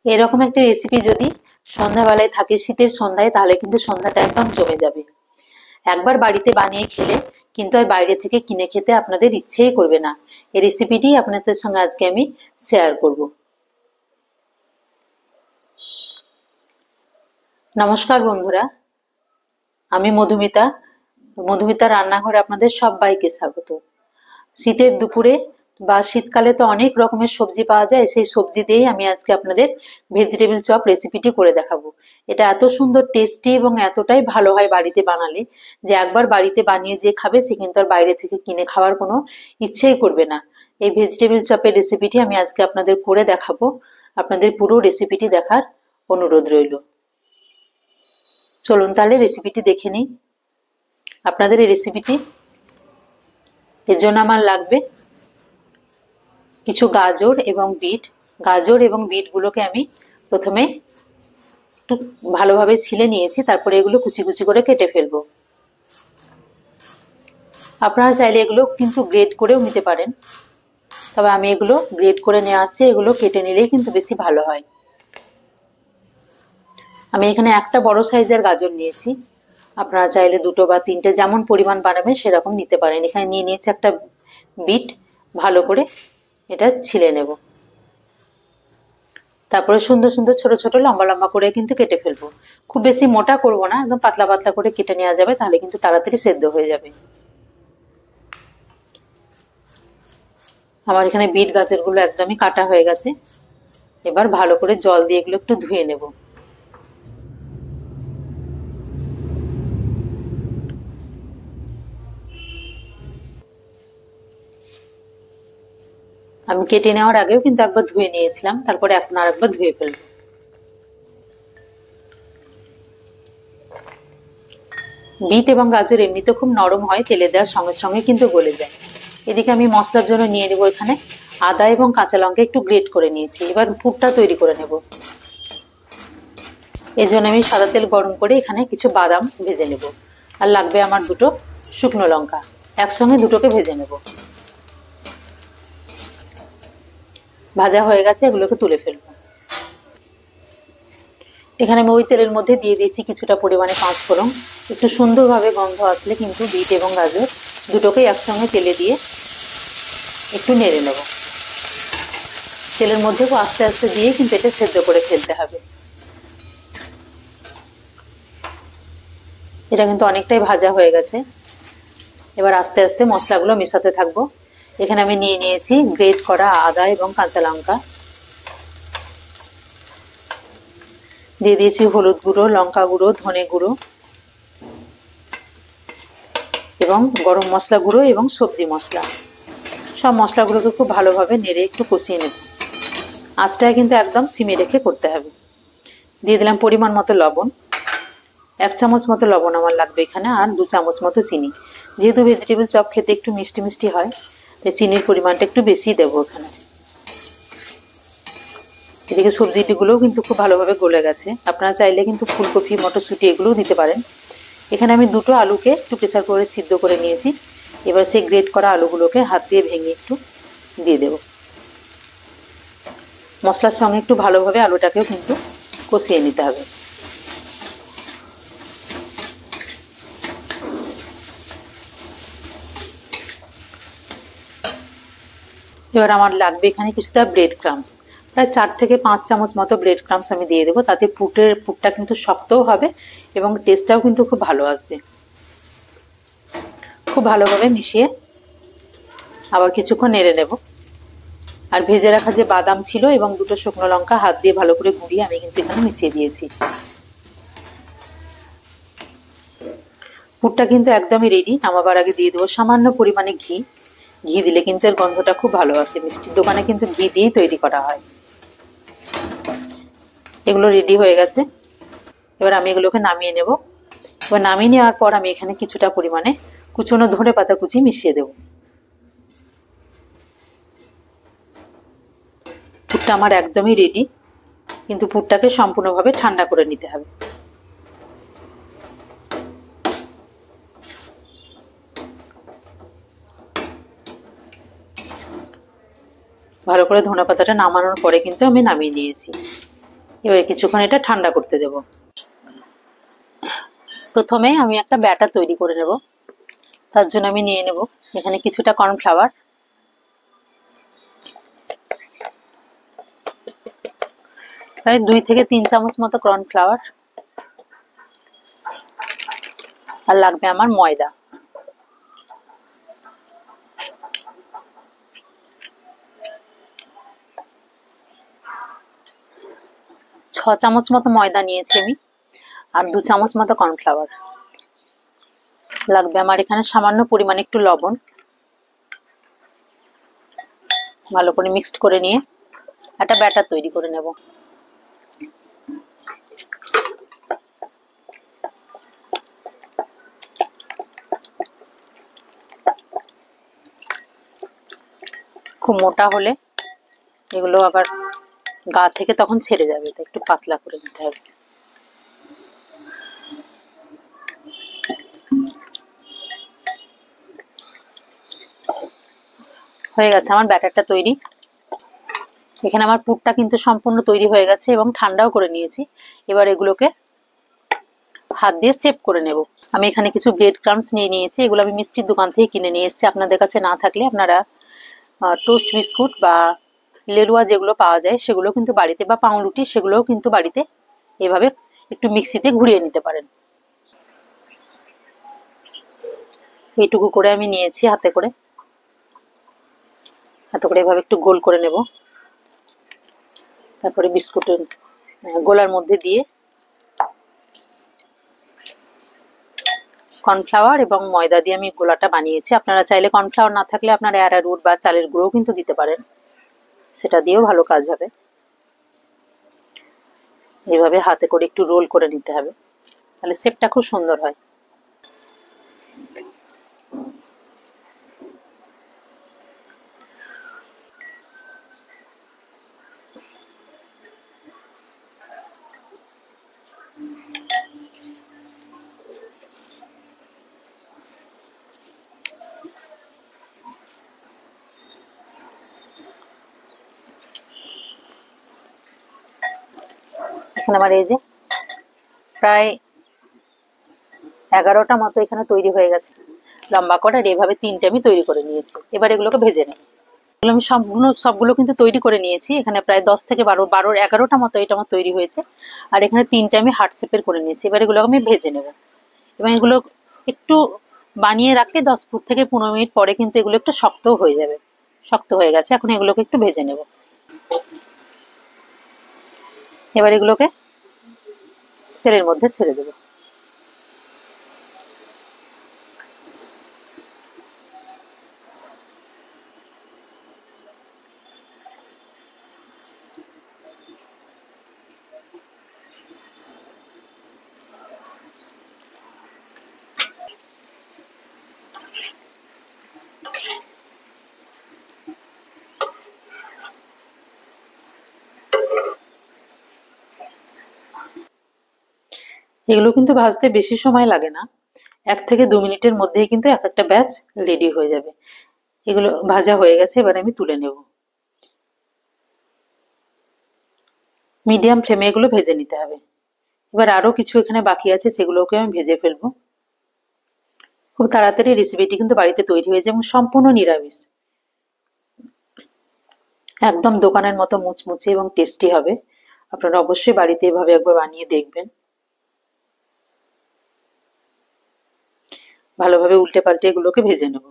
এরকম একটা রেসিপি যদি সন্ধ্যাবেলায় থাকে, শীতের সন্ধ্যায়, তাহলে কিন্তু সন্ধ্যাটা একদম জমে যাবে। একবার বাড়িতে বানিয়ে খেলে কিন্তু আর বাইরে থেকে কিনে খেতে আপনাদের ইচ্ছেই করবে না। এই রেসিপিটি আপনাদের সঙ্গে আজকে আমি শেয়ার করব। নমস্কার বন্ধুরা, আমি মধুমিতা রান্নাঘরে আপনাদের সবাইকে স্বাগত। শীতের দুপুরে বা শীতকালে তো অনেক রকমের সবজি পাওয়া যায়, সেই সবজি দিয়েই আমি আজকে আপনাদের ভেজিটেবিল চপ রেসিপিটি করে দেখাবো। এটা এত সুন্দর টেস্টি এবং এতটাই ভালো হয় বাড়িতে বানালে, যে একবার বাড়িতে বানিয়ে যে খাবে সে কিন্তু আর বাইরে থেকে কিনে খাওয়ার কোনো ইচ্ছেই করবে না। এই ভেজিটেবিল চপের রেসিপিটি আমি আজকে আপনাদের করে দেখাবো। আপনাদের পুরো রেসিপিটি দেখার অনুরোধ রইল। চলুন তাহলে রেসিপিটি দেখে নিই। আপনাদের এই রেসিপিটি এর জন্য আমার লাগবে কিছু গাজর এবং বিট। গাজর এবং বিটগুলোকে আমি প্রথমে একটু ভালোভাবে ছিলে নিয়েছি, তারপরে এগুলো কুচি কুচি করে কেটে ফেলবো। আপনারা চাইলে এগুলো কিন্তু গ্রেড করেও নিতে পারেন, তবে আমি এগুলো গ্রেড করে নেওয়ার চেয়ে এগুলো কেটে নিলেই কিন্তু বেশি ভালো হয়। আমি এখানে একটা বড় সাইজের গাজর নিয়েছি, আপনারা চাইলে দুটো বা তিনটে যেমন পরিমাণ বানাবেন সেরকম নিতে পারেন। এখানে নিয়ে নিয়েছি একটা বিট, ভালো করে এটা ছিলে নেব। তারপরে সুন্দর সুন্দর ছোট ছোট লম্বা লম্বা করে কিন্তু কেটে ফেলবো। খুব বেশি মোটা করব না, একদম পাতলা পাতলা করে কেটে নেওয়া যাবে, তাহলে কিন্তু তাড়াতাড়ি সেদ্ধ হয়ে যাবে। আমার এখানে বিট গাজরগুলো একদমই কাটা হয়ে গেছে। এবার ভালো করে জল দিয়ে এগুলো একটু ধুয়ে নেব। আমি কেটে নেওয়ার আগেও কিন্তু একবার ধুয়ে নিয়েছিলাম, তারপরে এখন আর একবার ধুয়ে ফেলবো। বিট এবং গাজর এমনিতে খুব নরম হয়, তেলে দেওয়ার সঙ্গে সঙ্গে কিন্তু গলে যায়। এদিকে আমি মশলার জন্য নিয়ে নেবো এখানে আদা এবং কাঁচা লঙ্কা একটু গ্রেট করে নিয়েছি। এবার পুরটা তৈরি করে নেব। এই জন্য আমি সাদা তেল গরম করে এখানে কিছু বাদাম ভেজে নেব। আর লাগবে আমার দুটো শুকনো লঙ্কা, একসঙ্গে দুটোকে ভেজে নেব। ভাজা হয়ে গেছে, এগুলোকে তুলে ফেলবো। এখানে আমি ওই তেলের মধ্যে দিয়ে দিয়েছি কিছুটা পরিমাণে পাঁচফোড়ন। একটু সুন্দরভাবে গন্ধ আসলে কিন্তু বিট এবং গাজর দুটোকেই একসঙ্গে তেলে দিয়ে একটু নেড়ে নেব। তেলের মধ্যে আস্তে আস্তে দিয়ে কিন্তু এটা সেদ্ধ করে ফেলতে হবে। এটা কিন্তু অনেকটাই ভাজা হয়ে গেছে। এবার আস্তে আস্তে মশলাগুলো মেশাতে থাকবো। এখানে আমি নিয়ে নিয়েছি গ্রেট করা আদা এবং কাঁচা লঙ্কা, দিয়ে দিয়েছি হলুদ গুঁড়ো, লঙ্কা গুঁড়ো, ধনে গুঁড়ো এবং গরম মশলা গুঁড়ো এবং সবজি মশলা। সব মশলাগুলোকে খুব ভালোভাবে নেড়ে একটু কষিয়ে নেব। আঁচটা কিন্তু একদম সিমে রেখে করতে হবে। দিয়ে দিলাম পরিমাণ মতো লবণ, 1 চামচ মতো লবণ আমার লাগবে এখানে, আর 2 চামচ মতো চিনি। যেহেতু ভেজিটেবল চপ খেতে একটু মিষ্টি মিষ্টি হয়, তাই চিনির পরিমাণটা একটু বেশি দেবো এখানে। এদিকে সবজিগুলোও কিন্তু খুব ভালোভাবে গলে গেছে। আপনারা চাইলে কিন্তু ফুলকপি, মটরশুঁটি এগুলোও দিতে পারেন। এখানে আমি দুটো আলুকে একটু প্রেসার করে সিদ্ধ করে নিয়েছি। এবার সেই গ্রেট করা আলুগুলোকে হাত দিয়ে ভেঙে একটু দিয়ে দেব। মশলার সঙ্গে একটু ভালোভাবে আলুটাকেও কিন্তু কষিয়ে নিতে হবে। এবার আমার লাগবে এখানে কিছুটা ব্রেড ক্রাম্বস, প্রায় 4 থেকে 5 চামচ মতো ব্রেড ক্রাম্বস আমি দিয়ে দেবো। তাতে পুরটা কিন্তু শক্তও হবে এবং টেস্টটাও কিন্তু খুব ভালো আসবে। খুব ভালোভাবে মিশিয়ে আবার কিছুক্ষণ নেড়ে নেব। আর ভেজে রাখা যে বাদাম ছিল এবং দুটো শুকনো লঙ্কা হাত দিয়ে ভালো করে গুঁড়িয়ে আমি কিন্তু এখানে মিশিয়ে দিয়েছি। পুরটা কিন্তু একদমই রেডি। নামাবার আগে দিয়ে দেবো সামান্য পরিমাণে ঘি। ঘি দিলে কিন্তু এর গন্ধটা খুব ভালো আসে। মিষ্টির দোকানে কিন্তু ঘি দিয়েই তৈরি করা হয়। এগুলো রেডি হয়ে গেছে। এবার আমি এগুলোকে নামিয়ে নেব। এবার নামিয়ে নেওয়ার পর আমি এখানে কিছুটা পরিমাণে কুচনো ধনেপাতা কুচি মিশিয়ে দেব। পুরটা আমার একদমই রেডি, কিন্তু পুরটাকে সম্পূর্ণভাবে ঠান্ডা করে নিতে হবে। ভালো করে ধনেপাতাটা নামানোর পরে কিন্তু আমি নামিয়ে নিয়েছি। এবারে কিছুক্ষণ এটা ঠান্ডা করতে দেব। প্রথমে আমি একটা ব্যাটার তৈরি করে নেব। তার জন্য আমি নিয়ে নেব এখানে কিছুটা কর্নফ্লাওয়ার, প্রায় 2 থেকে 3 চামচ মতো কর্নফ্লাওয়ার, আর লাগবে আমার ময়দা। ছ চামচ মতো ময়দা নিয়েছি আমি, আর 2 চামচ মতো কর্নফ্লাওয়ার লাগবে আমার। এখানে সামান্য পরিমাণে একটু লবণ, ভালো করে মিক্সড করে নিয়ে একটা ব্যাটার তৈরি করে নেব। খুব মোটা হলে এগুলো আবার গা থেকে তখন ছেড়ে যাবে, তো একটু পাতলা করে নিতে হবে। হয়ে গেছে আমার ব্যাটারটা তৈরি। এখানে আমার পুরটা কিন্তু সম্পূর্ণ তৈরি হয়ে গেছে এবং ঠান্ডাও করে নিয়েছি। এবার এগুলোকে হাত দিয়ে শেপ করে নেব। আমি এখানে কিছু ব্রেড ক্রাম্বস নিয়ে নিয়েছি, এগুলো আমি মিষ্টির দোকান থেকে কিনে নিয়ে এসেছি। আপনাদের কাছে না থাকলে আপনারা টোস্ট বিস্কুট বা লেলুয়া যেগুলো পাওয়া যায় সেগুলো কিন্তু বাড়িতে, বা পাউরুটি সেগুলোও কিন্তু বাড়িতে এভাবে একটু মিক্সিতে ঘুরিয়ে নিতে পারেন। এইটুকু করে আমি নিয়েছি হাতে করে এভাবে একটু গোল করে নেব। তারপরে বিস্কুটের গোলার মধ্যে দিয়ে কর্নফ্লাওয়ার এবং ময়দা দিয়ে আমি গোলাটা বানিয়েছি। আপনারা চাইলে কর্নফ্লাওয়ার না থাকলে আপনারা অ্যারারুট বা চালের গুঁড়োও কিন্তু দিতে পারেন, সেটা দিয়েও ভালো কাজ হবে। এইভাবে হাতে করে একটু রোল করে নিতে হবে, তাহলে শেপটা খুব সুন্দর হয়। এখানে আমার এই যে প্রায় 11টা মতো এখানে তৈরি হয়ে গেছে লম্বা করে, আর এইভাবে 3টে আমি তৈরি করে নিয়েছি। এবার এগুলোকে ভেজে নেব। এগুলো আমি সবগুলো কিন্তু তৈরি করে নিয়েছি। এখানে প্রায় 10 থেকে 11টা মতো এটা আমার তৈরি হয়েছে, আর এখানে 3টে আমি হার্ট শেপের করে নিয়েছি। এবার এগুলো আমি ভেজে নেব এবং এগুলো একটু বানিয়ে রাখলে 10 থেকে 15 মিনিট পরে কিন্তু এগুলো একটু শক্ত হয়ে যাবে। শক্ত হয়ে গেছে, এখন এগুলোকে একটু ভেজে নেব। এবার এগুলোকে তেলের মধ্যে ছেড়ে দেব। এগুলো কিন্তু ভাজতে বেশি সময় লাগে না, 1 থেকে 2 মিনিটের মধ্যেই কিন্তু এক একটা ব্যাচ রেডি হয়ে যাবে। এগুলো ভাজা হয়ে গেছে, এবার আমি তুলে নেব। মিডিয়াম ফ্লেমে এগুলো ভেজে নিতে হবে। এবার আরো কিছু এখানে বাকি আছে, সেগুলোকে আমি ভেজে ফেলবো। খুব তাড়াতাড়ি রেসিপিটি কিন্তু বাড়িতে তৈরি হয়ে যায় এবং সম্পূর্ণ নিরামিষ, একদম দোকানের মতো মুচমুচে এবং টেস্টি হবে। আপনারা অবশ্যই বাড়িতে এভাবে একবার বানিয়ে দেখবেন। ভালোভাবে উল্টে পাল্টে এগুলোকে ভেজে নেব।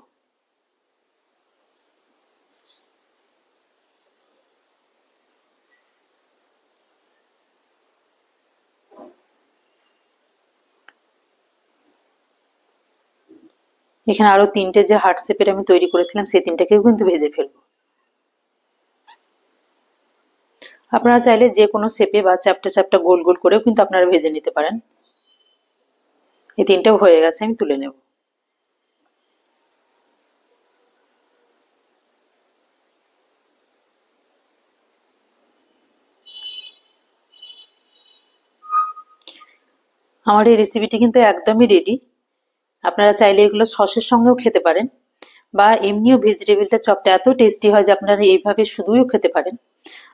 এখানে আরো 3টে যে হার্ট শেপের আমি তৈরি করেছিলাম সেই 3টাকেও কিন্তু ভেজে ফেলবো। আপনারা চাইলে যে কোনো শেপে বা চ্যাপ্টা চ্যাপ্টা গোল গোল করেও কিন্তু আপনারা ভেজে নিতে পারেন। এই 3টাও হয়ে গেছে, আমি তুলে নেব। আমার এই রেসিপিটি কিন্তু একদমই রেডি। আপনারা চাইলে এগুলো সসের সঙ্গেও খেতে পারেন, বা এমনিও ভেজিটেবিলটা চপটা এত টেস্টি হয় যে আপনারা এইভাবে শুধুও খেতে পারেন।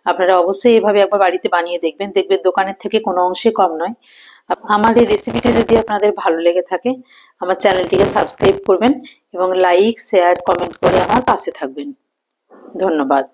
আপনারা অবশ্যই এভাবে একবার বাড়িতে বানিয়ে দেখবেন, দেখবেন দোকানের থেকে কোনো অংশে কম নয়। আমার এই রেসিপিটি যদি আপনাদের ভালো লেগে থাকে, আমার চ্যানেলটিকে সাবস্ক্রাইব করবেন এবং লাইক, শেয়ার, কমেন্ট করে আমার পাশে থাকবেন। ধন্যবাদ।